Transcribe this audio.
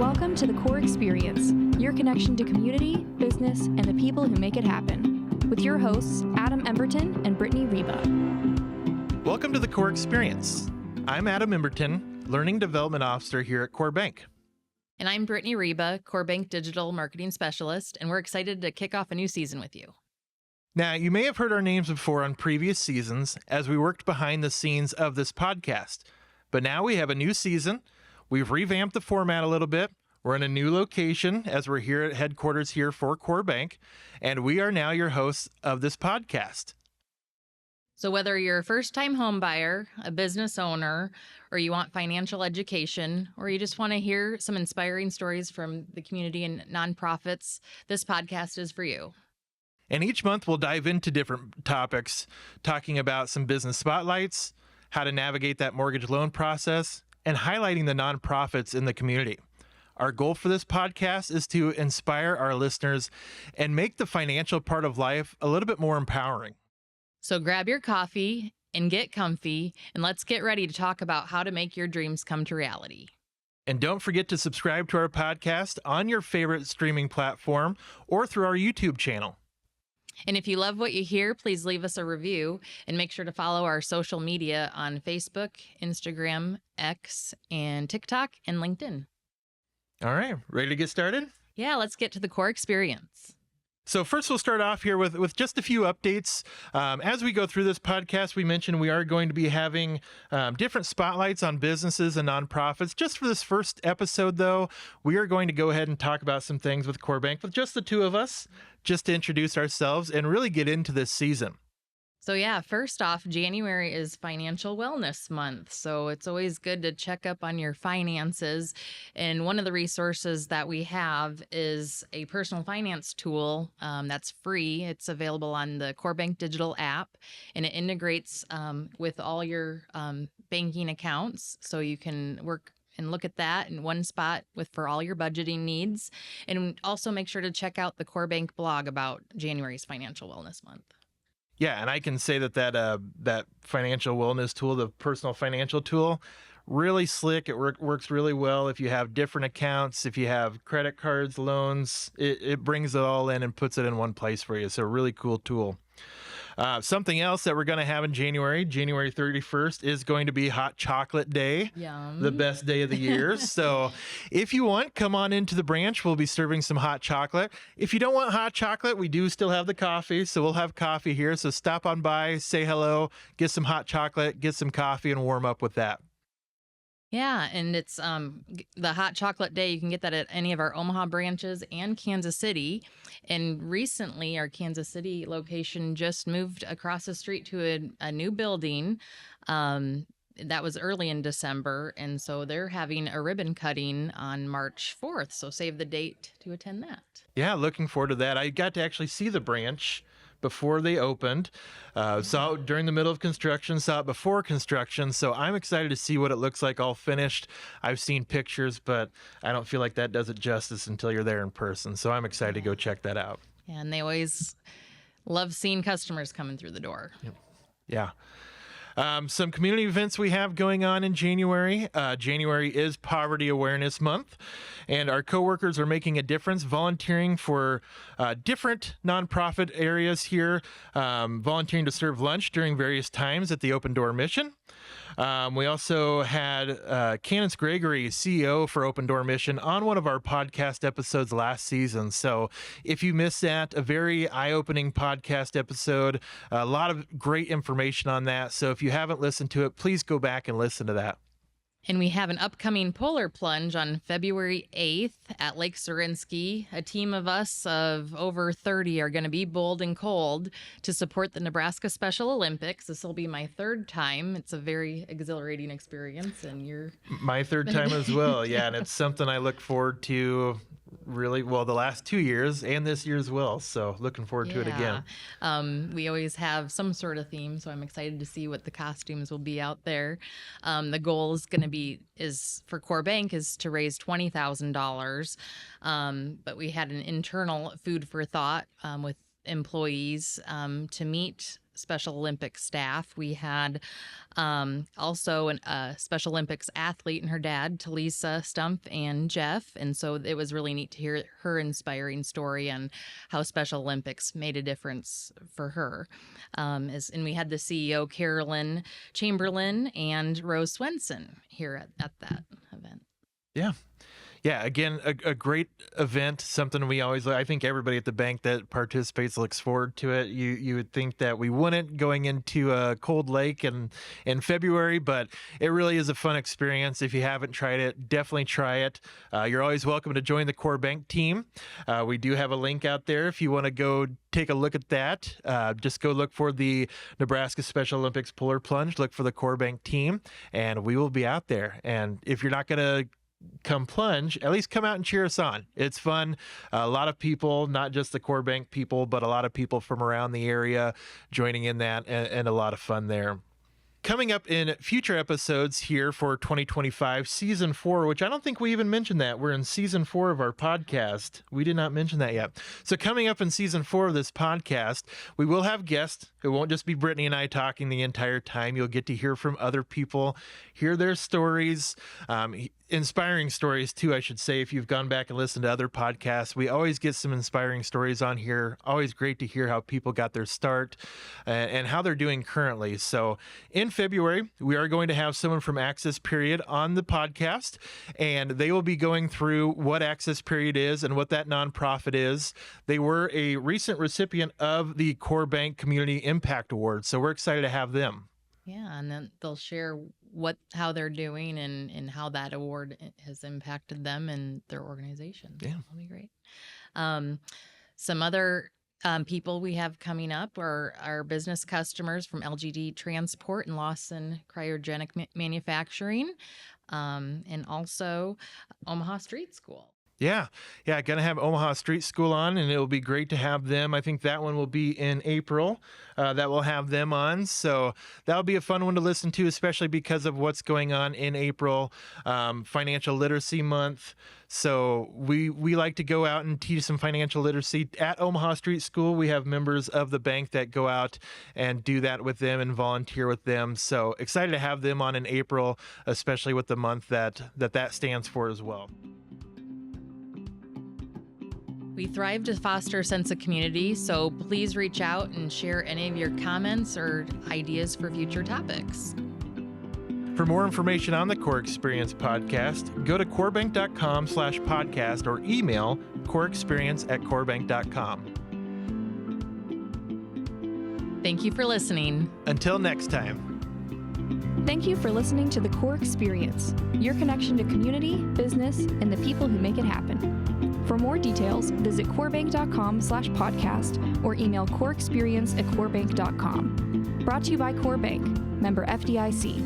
Welcome to the Core Experience, your connection to community, business, and the people who make it happen. With your hosts, Adam Emberton and Brittney Ryba. Welcome to the Core Experience. I'm Adam Emberton, Learning Development Officer here at Core Bank. And I'm Brittney Ryba, Core Bank Digital Marketing Specialist, and we're excited to kick off a new season with you. Now, you may have heard our names before on previous seasons as we worked behind the scenes of this podcast. But now we have a new season. We've revamped the format a little bit. We're in a new location as we're here at headquarters here for Core Bank, and we are now your hosts of this podcast. So whether you're a first-time home buyer, a business owner, or you want financial education, or you just want to hear some inspiring stories from the community and nonprofits, this podcast is for you. And each month we'll dive into different topics, talking about some business spotlights, how to navigate that mortgage loan process, and highlighting the nonprofits in the community. Our goal for this podcast is to inspire our listeners and make the financial part of life a little bit more empowering. So grab your coffee and get comfy, and let's get ready to talk about how to make your dreams come to reality. And don't forget to subscribe to our podcast on your favorite streaming platform or through our YouTube channel. And if you love what you hear, please leave us a review and make sure to follow our social media on Facebook, Instagram, X, and TikTok, and LinkedIn. All right, ready to get started? Yeah, let's get to the core experience. So first, we'll start off here with just a few updates. As we go through this podcast, we mentioned we are going to be having different spotlights on businesses and nonprofits. Just for this first episode, though, we are going to go ahead and talk about some things with Core Bank with just the two of us, just to introduce ourselves and really get into this season. So yeah, first off, January is Financial Wellness Month. So it's always good to check up on your finances. And one of the resources that we have is a personal finance tool that's free. It's available on the Core Bank Digital app, and it integrates with all your banking accounts. So you can work and look at that in one spot for all your budgeting needs. And also make sure to check out the Core Bank blog about January's Financial Wellness Month. Yeah, and I can say that financial wellness tool, the personal financial tool, really slick. It works really well if you have different accounts, if you have credit cards, loans. It brings it all in and puts it in one place for you. So a really cool tool. Something else that we're going to have in January 31st, is going to be Hot Chocolate Day. Yum. The best day of the year. So if you want, come on into the branch. We'll be serving some hot chocolate. If you don't want hot chocolate, we do still have the coffee. So we'll have coffee here. So stop on by, say hello, get some hot chocolate, get some coffee, and warm up with that. Yeah, and it's the Hot Chocolate Day. You can get that at any of our Omaha branches and Kansas City. And recently, our Kansas City location just moved across the street to a new building. That was early in December, and so they're having a ribbon cutting on March 4th. So save the date to attend that. Yeah, looking forward to that. I got to actually see the branch before they opened. Saw it during the middle of construction, saw it before construction. So I'm excited to see what it looks like all finished. I've seen pictures, but I don't feel like that does it justice until you're there in person. So I'm excited to go check that out. Yeah, and they always love seeing customers coming through the door. Yeah. Some community events we have going on in January. January is Poverty Awareness Month, and our coworkers are making a difference volunteering for different nonprofit areas here, volunteering to serve lunch during various times at the Open Door Mission. We also had Candace Gregory, CEO for Open Door Mission, on one of our podcast episodes last season. So if you missed that, a very eye-opening podcast episode, a lot of great information on that. So if you haven't listened to it, please go back and listen to that. And we have an upcoming polar plunge on February 8th at Lake Zorinsky. A team of us of over 30 are going to be bold and cold to support the Nebraska Special Olympics. This will be my third time. It's a very exhilarating experience, and you're... My third time as well, yeah, and it's something I look forward to really, well, the last 2 years and this year as well, so looking forward to it again. We always have some sort of theme, so I'm excited to see what the costumes will be out there. The goal is going to be for Core Bank is to raise $20,000, but we had an internal food for thought with employees to meet Special Olympics staff. We had also a Special Olympics athlete and her dad, Talisa Stump and Jeff. And so it was really neat to hear her inspiring story and how Special Olympics made a difference for her. And we had the CEO, Carolyn Chamberlain, and Rose Swenson here at that event. Yeah. Yeah, again, a great event, something we always, I think everybody at the bank that participates looks forward to it. You would think that we wouldn't going into a cold lake in February, but it really is a fun experience. If you haven't tried it, definitely try it. You're always welcome to join the Core Bank team. We do have a link out there if you want to go take a look at that. Just go look for the Nebraska Special Olympics Polar Plunge, look for the Core Bank team, and we will be out there. And if you're not going to come plunge, at least come out and cheer us on. It's fun. A lot of people, not just the Core Bank people, but a lot of people from around the area joining in that, and a lot of fun there. Coming up in future episodes here for 2025, Season 4, which I don't think we even mentioned that. We're in Season 4 of our podcast. We did not mention that yet. So coming up in Season 4 of this podcast, we will have guests. It won't just be Brittney and I talking the entire time. You'll get to hear from other people, hear their stories, inspiring stories too, I should say. If you've gone back and listened to other podcasts, we always get some inspiring stories on here. Always great to hear how people got their start and how they're doing currently. So in February, we are going to have someone from Access Period on the podcast, and they will be going through what Access Period is and what that nonprofit is. They were a recent recipient of the Core Bank Community Impact Award, so we're excited to have them. Yeah, and then they'll share how they're doing and how that award has impacted them and their organization. Yeah, that'll be great. Some other people we have coming up are our business customers from LGD Transport and Lawson Cryogenic Manufacturing, and also Omaha Street School. Yeah. Going to have Omaha Street School on, and it'll be great to have them. I think that one will be in April that we'll have them on. So that'll be a fun one to listen to, especially because of what's going on in April, Financial Literacy Month. So we like to go out and teach some financial literacy at Omaha Street School. We have members of the bank that go out and do that with them and volunteer with them. So excited to have them on in April, especially with the month that stands for as well. We thrive to foster a sense of community, so please reach out and share any of your comments or ideas for future topics. For more information on the Core Experience podcast, go to corebank.com/podcast or email coreexperience@corebank.com. Thank you for listening. Until next time. Thank you for listening to the Core Experience, your connection to community, business, and the people who make it happen. For more details, visit corebank.com/podcast or email coreexperience@corebank.com. Brought to you by Core Bank, member FDIC.